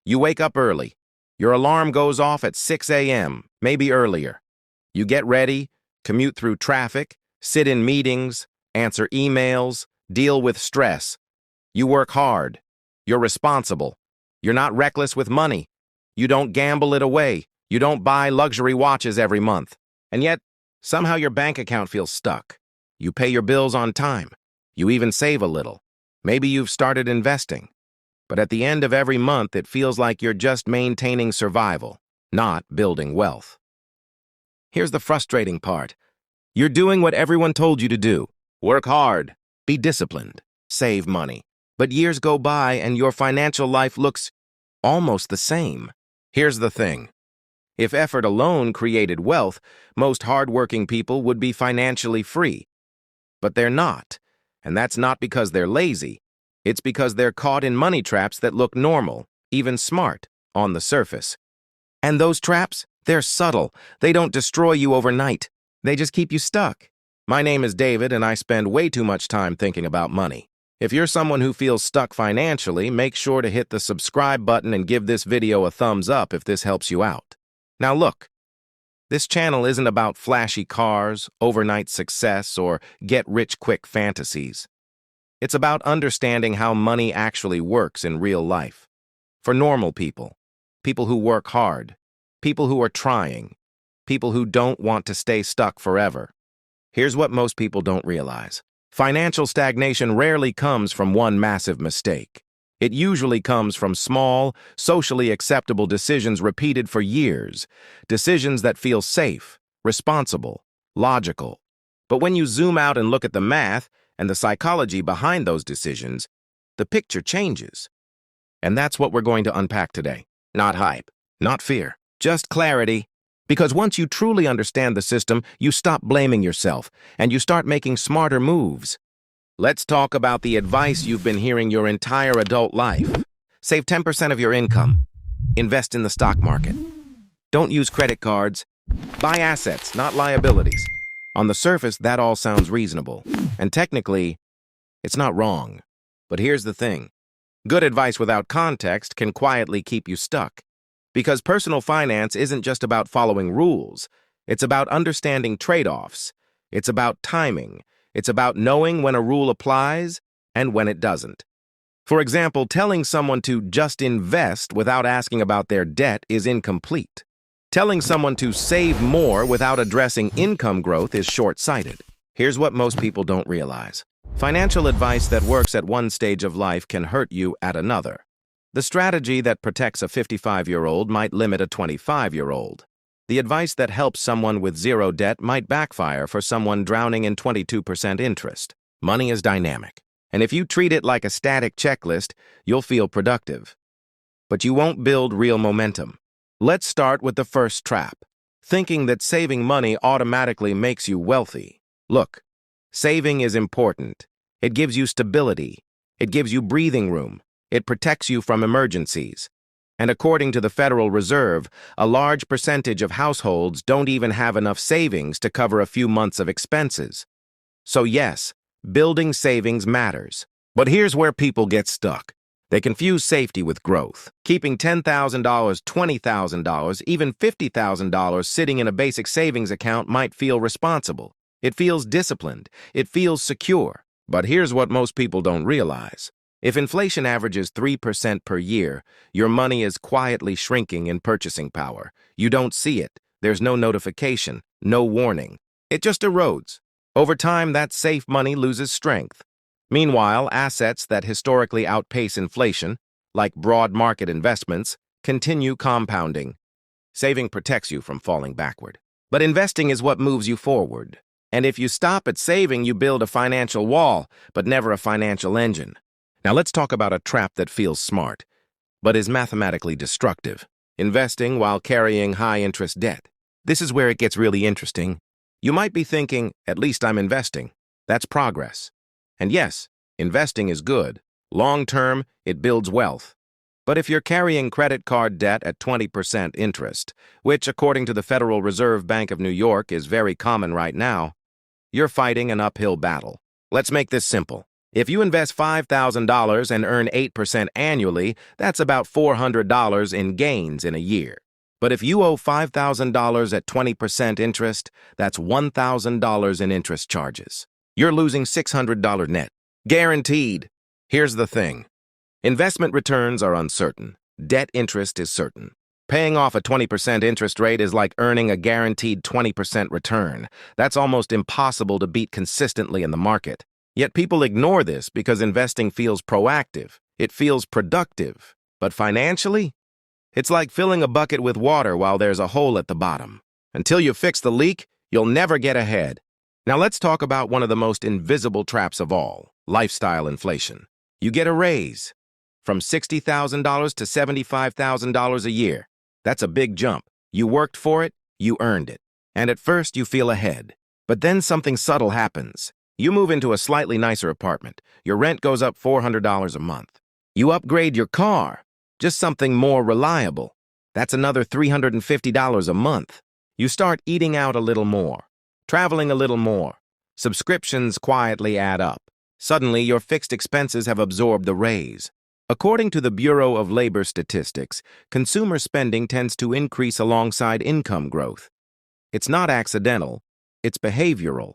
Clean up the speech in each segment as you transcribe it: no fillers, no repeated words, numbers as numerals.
You wake up early. Your alarm goes off at 6 a.m., maybe earlier. You get ready, commute through traffic, sit in meetings, answer emails, deal with stress. You work hard. You're responsible. You're not reckless with money. You don't gamble it away. You don't buy luxury watches every month. And yet, somehow your bank account feels stuck. You pay your bills on time. You even save a little. Maybe you've started investing. But at the end of every month, it feels like you're just maintaining survival, not building wealth. Here's the frustrating part. You're doing what everyone told you to do. Work hard. Be disciplined. Save money. But years go by and your financial life looks almost the same. Here's the thing. If effort alone created wealth, most hardworking people would be financially free. But they're not. And that's not because they're lazy. It's because they're caught in money traps that look normal, even smart, on the surface. And those traps, they're subtle. They don't destroy you overnight. They just keep you stuck. My name is David, and I spend way too much time thinking about money. If you're someone who feels stuck financially, make sure to hit the subscribe button and give this video a thumbs up if this helps you out. Now look, this channel isn't about flashy cars, overnight success, or get-rich-quick fantasies. It's about understanding how money actually works in real life. For normal people, people who work hard, people who are trying, people who don't want to stay stuck forever. Here's what most people don't realize. Financial stagnation rarely comes from one massive mistake. It usually comes from small, socially acceptable decisions repeated for years, decisions that feel safe, responsible, logical. But when you zoom out and look at the math and the psychology behind those decisions, the picture changes. And that's what we're going to unpack today. Not hype, not fear, just clarity. Because once you truly understand the system, you stop blaming yourself and you start making smarter moves. Let's talk about the advice you've been hearing your entire adult life. Save 10% of your income. Invest in the stock market. Don't use credit cards. Buy assets, not liabilities. On the surface, that all sounds reasonable. And technically, it's not wrong. But here's the thing. Good advice without context can quietly keep you stuck. Because personal finance isn't just about following rules. It's about understanding trade-offs. It's about timing. It's about knowing when a rule applies and when it doesn't. For example, telling someone to just invest without asking about their debt is incomplete. Telling someone to save more without addressing income growth is short-sighted. Here's what most people don't realize. Financial advice that works at one stage of life can hurt you at another. The strategy that protects a 55-year-old might limit a 25-year-old. The advice that helps someone with zero debt might backfire for someone drowning in 22% interest. Money is dynamic, and if you treat it like a static checklist, you'll feel productive. But you won't build real momentum. Let's start with the first trap, thinking that saving money automatically makes you wealthy. Look, saving is important. It gives you stability. It gives you breathing room. It protects you from emergencies. And according to the Federal Reserve, a large percentage of households don't even have enough savings to cover a few months of expenses. So yes, building savings matters. But here's where people get stuck. They confuse safety with growth. Keeping $10,000, $20,000, even $50,000 sitting in a basic savings account might feel responsible. It feels disciplined. It feels secure. But here's what most people don't realize. If inflation averages 3% per year, your money is quietly shrinking in purchasing power. You don't see it. There's no notification, no warning. It just erodes. Over time, that safe money loses strength. Meanwhile, assets that historically outpace inflation, like broad market investments, continue compounding. Saving protects you from falling backward. But investing is what moves you forward. And if you stop at saving, you build a financial wall, but never a financial engine. Now let's talk about a trap that feels smart, but is mathematically destructive. Investing while carrying high-interest debt. This is where it gets really interesting. You might be thinking, at least I'm investing. That's progress. And yes, investing is good. Long-term, it builds wealth. But if you're carrying credit card debt at 20% interest, which according to the Federal Reserve Bank of New York is very common right now, you're fighting an uphill battle. Let's make this simple. If you invest $5,000 and earn 8% annually, that's about $400 in gains in a year. But if you owe $5,000 at 20% interest, that's $1,000 in interest charges. You're losing $600 net. Guaranteed. Here's the thing. Investment returns are uncertain. Debt interest is certain. Paying off a 20% interest rate is like earning a guaranteed 20% return. That's almost impossible to beat consistently in the market. Yet people ignore this because investing feels proactive. It feels productive. But financially, it's like filling a bucket with water while there's a hole at the bottom. Until you fix the leak, you'll never get ahead. Now let's talk about one of the most invisible traps of all, lifestyle inflation. You get a raise from $60,000 to $75,000 a year. That's a big jump. You worked for it, you earned it. And at first you feel ahead. But then something subtle happens. You move into a slightly nicer apartment. Your rent goes up $400 a month. You upgrade your car, just something more reliable. That's another $350 a month. You start eating out a little more, traveling a little more. Subscriptions quietly add up. Suddenly, your fixed expenses have absorbed the raise. According to the Bureau of Labor Statistics, consumer spending tends to increase alongside income growth. It's not accidental, it's behavioral.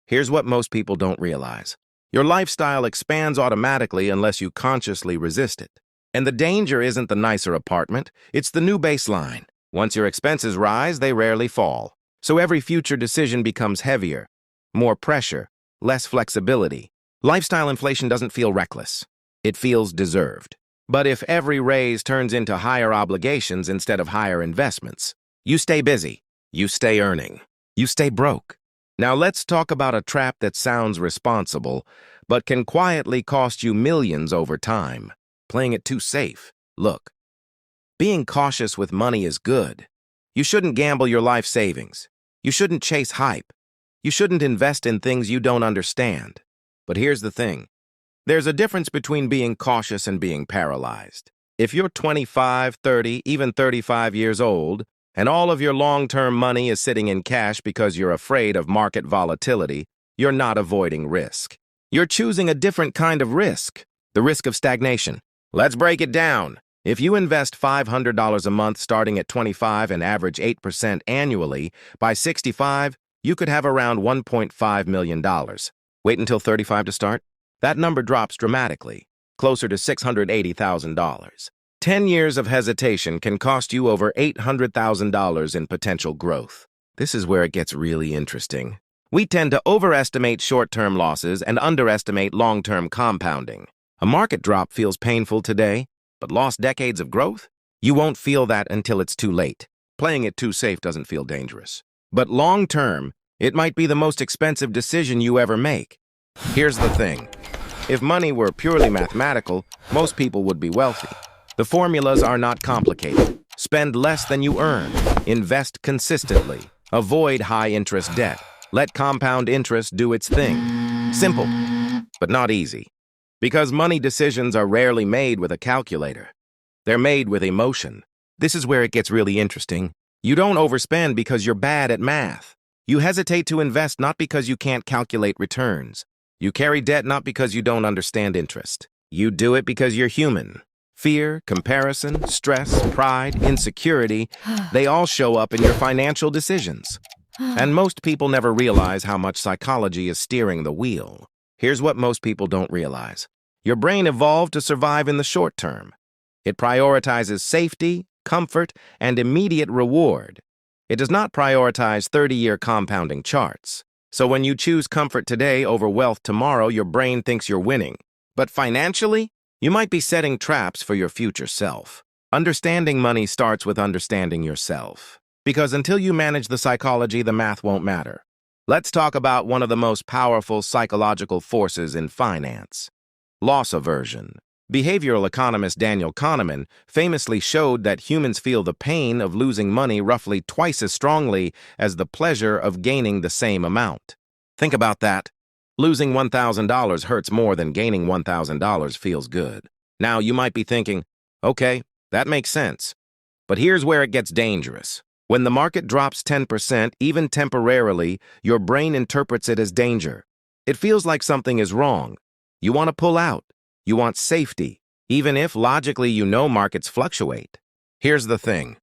Here's what most people don't realize. Your lifestyle expands automatically unless you consciously resist it. And the danger isn't the nicer apartment, it's the new baseline. Once your expenses rise, they rarely fall. So every future decision becomes heavier, more pressure, less flexibility. Lifestyle inflation doesn't feel reckless. It feels deserved. But if every raise turns into higher obligations instead of higher investments, you stay busy, you stay earning, you stay broke. Now let's talk about a trap that sounds responsible, but can quietly cost you millions over time. Playing it too safe. Look, being cautious with money is good. You shouldn't gamble your life savings. You shouldn't chase hype. You shouldn't invest in things you don't understand. But here's the thing. There's a difference between being cautious and being paralyzed. If you're 25, 30, even 35 years old, and all of your long-term money is sitting in cash because you're afraid of market volatility, you're not avoiding risk. You're choosing a different kind of risk, the risk of stagnation. Let's break it down. If you invest $500 a month starting at 25 and average 8% annually, by 65, you could have around $1.5 million. Wait until 35 to start? That number drops dramatically, closer to $680,000. 10 years of hesitation can cost you over $800,000 in potential growth. This is where it gets really interesting. We tend to overestimate short-term losses and underestimate long-term compounding. A market drop feels painful today, but lost decades of growth? You won't feel that until it's too late. Playing it too safe doesn't feel dangerous. But long-term, it might be the most expensive decision you ever make. Here's the thing. If money were purely mathematical, most people would be wealthy. The formulas are not complicated. Spend less than you earn. Invest consistently. Avoid high-interest debt. Let compound interest do its thing. Simple, but not easy. Because money decisions are rarely made with a calculator. They're made with emotion. This is where it gets really interesting. You don't overspend because you're bad at math. You hesitate to invest not because you can't calculate returns. You carry debt not because you don't understand interest. You do it because you're human. Fear, comparison, stress, pride, insecurity, they all show up in your financial decisions. And most people never realize how much psychology is steering the wheel. Here's what most people don't realize. Your brain evolved to survive in the short term. It prioritizes safety, comfort, and immediate reward. It does not prioritize 30-year compounding charts. So when you choose comfort today over wealth tomorrow, your brain thinks you're winning. But financially, you might be setting traps for your future self. Understanding money starts with understanding yourself. Because until you manage the psychology, the math won't matter. Let's talk about one of the most powerful psychological forces in finance. Loss aversion. Behavioral economist Daniel Kahneman famously showed that humans feel the pain of losing money roughly twice as strongly as the pleasure of gaining the same amount. Think about that. Losing $1,000 hurts more than gaining $1,000 feels good. Now, you might be thinking, okay, that makes sense. But here's where it gets dangerous. When the market drops 10%, even temporarily, your brain interprets it as danger. It feels like something is wrong. You want to pull out. You want safety, even if logically you know markets fluctuate. Here's the thing.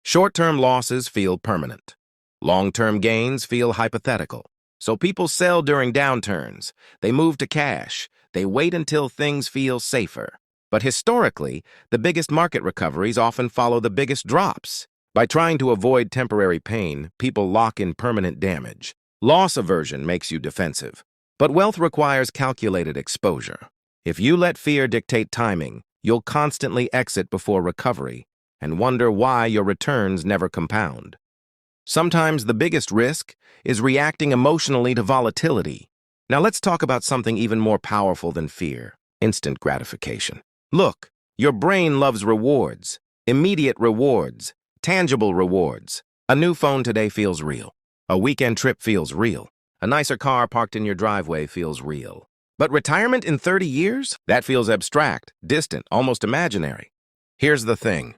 Short-term losses feel permanent. Long-term gains feel hypothetical. So people sell during downturns. They move to cash. They wait until things feel safer. But historically, the biggest market recoveries often follow the biggest drops. By trying to avoid temporary pain, people lock in permanent damage. Loss aversion makes you defensive. But wealth requires calculated exposure. If you let fear dictate timing, you'll constantly exit before recovery and wonder why your returns never compound. Sometimes the biggest risk is reacting emotionally to volatility. Now let's talk about something even more powerful than fear: instant gratification. Look, your brain loves rewards, immediate rewards, tangible rewards. A new phone today feels real. A weekend trip feels real. A nicer car parked in your driveway feels real. But retirement in 30 years? That feels abstract, distant, almost imaginary. Here's the thing.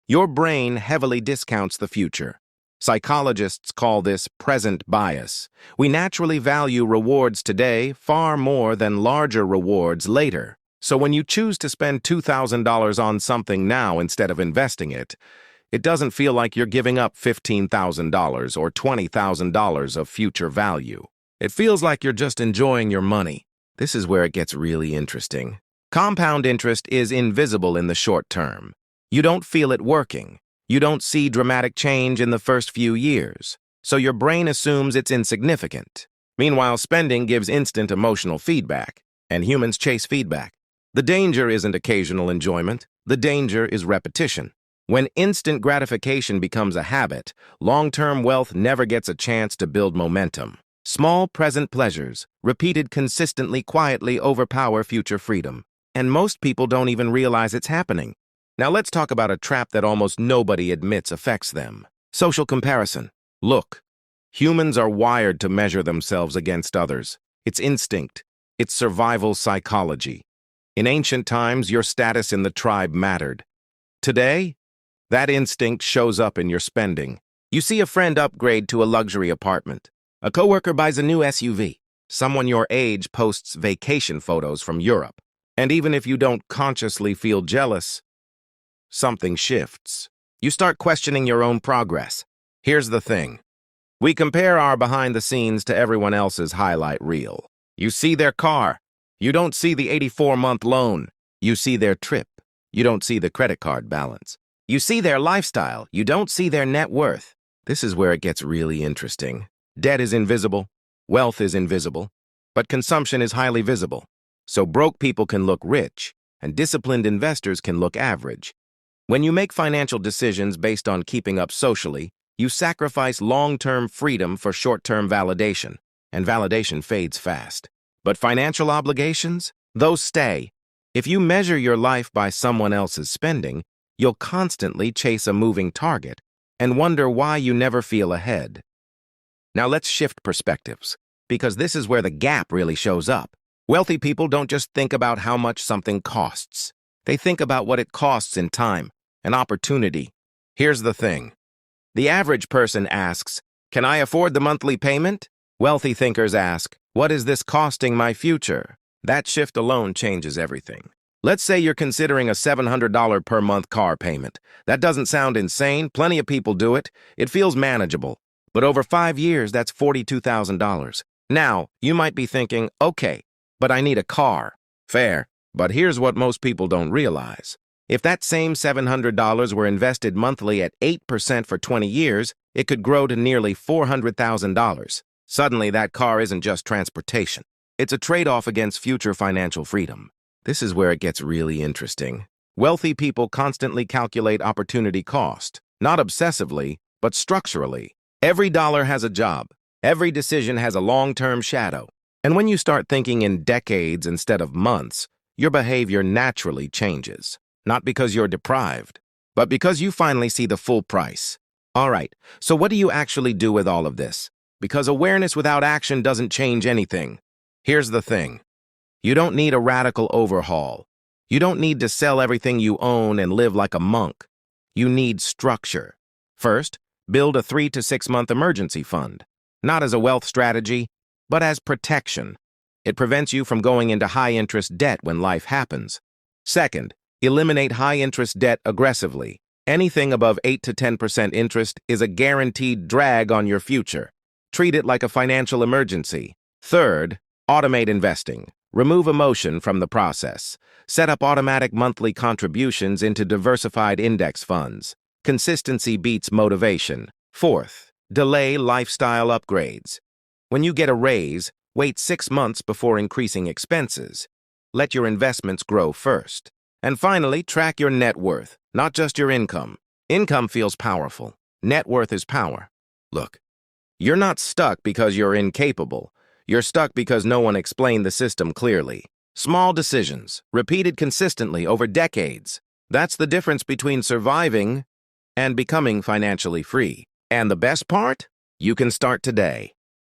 Your brain heavily discounts the future. Psychologists call this present bias. We naturally value rewards today far more than larger rewards later. So when you choose to spend $2,000 on something now instead of investing it, it doesn't feel like you're giving up $15,000 or $20,000 of future value. It feels like you're just enjoying your money. This is where it gets really interesting. Compound interest is invisible in the short term. You don't feel it working. You don't see dramatic change in the first few years, so your brain assumes it's insignificant. Meanwhile, spending gives instant emotional feedback, and humans chase feedback. The danger isn't occasional enjoyment. The danger is repetition. When instant gratification becomes a habit, long-term wealth never gets a chance to build momentum. Small present pleasures, repeated consistently quietly, overpower future freedom. And most people don't even realize it's happening. Now let's talk about a trap that almost nobody admits affects them: social comparison. Look, humans are wired to measure themselves against others. It's instinct. It's survival psychology. In ancient times, your status in the tribe mattered. Today, that instinct shows up in your spending. You see a friend upgrade to a luxury apartment. A coworker buys a new SUV. Someone your age posts vacation photos from Europe. And even if you don't consciously feel jealous, something shifts. You start questioning your own progress. Here's the thing. We compare our behind the scenes to everyone else's highlight reel. You see their car. You don't see the 84-month loan. You see their trip. You don't see the credit card balance. You see their lifestyle. You don't see their net worth. This is where it gets really interesting. Debt is invisible. Wealth is invisible. But consumption is highly visible. So broke people can look rich, and disciplined investors can look average. When you make financial decisions based on keeping up socially, you sacrifice long-term freedom for short-term validation, and validation fades fast. But financial obligations? Those stay. If you measure your life by someone else's spending, you'll constantly chase a moving target and wonder why you never feel ahead. Now let's shift perspectives, because this is where the gap really shows up. Wealthy people don't just think about how much something costs. They think about what it costs in time, an opportunity. Here's the thing. The average person asks, "Can I afford the monthly payment?" Wealthy thinkers ask, "What is this costing my future?" That shift alone changes everything. Let's say you're considering a $700 per month car payment. That doesn't sound insane. Plenty of people do it. It feels manageable. But over 5 years, that's $42,000. Now, you might be thinking, okay, but I need a car. Fair. But here's what most people don't realize. If that same $700 were invested monthly at 8% for 20 years, it could grow to nearly $400,000. Suddenly, that car isn't just transportation. It's a trade-off against future financial freedom. This is where it gets really interesting. Wealthy people constantly calculate opportunity cost, not obsessively, but structurally. Every dollar has a job. Every decision has a long-term shadow. And when you start thinking in decades instead of months, your behavior naturally changes. Not because you're deprived, but because you finally see the full price. All right, so what do you actually do with all of this? Because awareness without action doesn't change anything. Here's the thing. You don't need a radical overhaul. You don't need to sell everything you own and live like a monk. You need structure. First, build a 3 to 6 month emergency fund, not as a wealth strategy, but as protection. It prevents you from going into high-interest debt when life happens. Second, eliminate high-interest debt aggressively. Anything above 8 to 10% interest is a guaranteed drag on your future. Treat it like a financial emergency. Third, automate investing. Remove emotion from the process. Set up automatic monthly contributions into diversified index funds. Consistency beats motivation. Fourth, delay lifestyle upgrades. When you get a raise, wait 6 months before increasing expenses. Let your investments grow first. And finally, track your net worth, not just your income. Income feels powerful. Net worth is power. Look, you're not stuck because you're incapable. You're stuck because no one explained the system clearly. Small decisions, repeated consistently over decades. That's the difference between surviving and becoming financially free. And the best part? You can start today.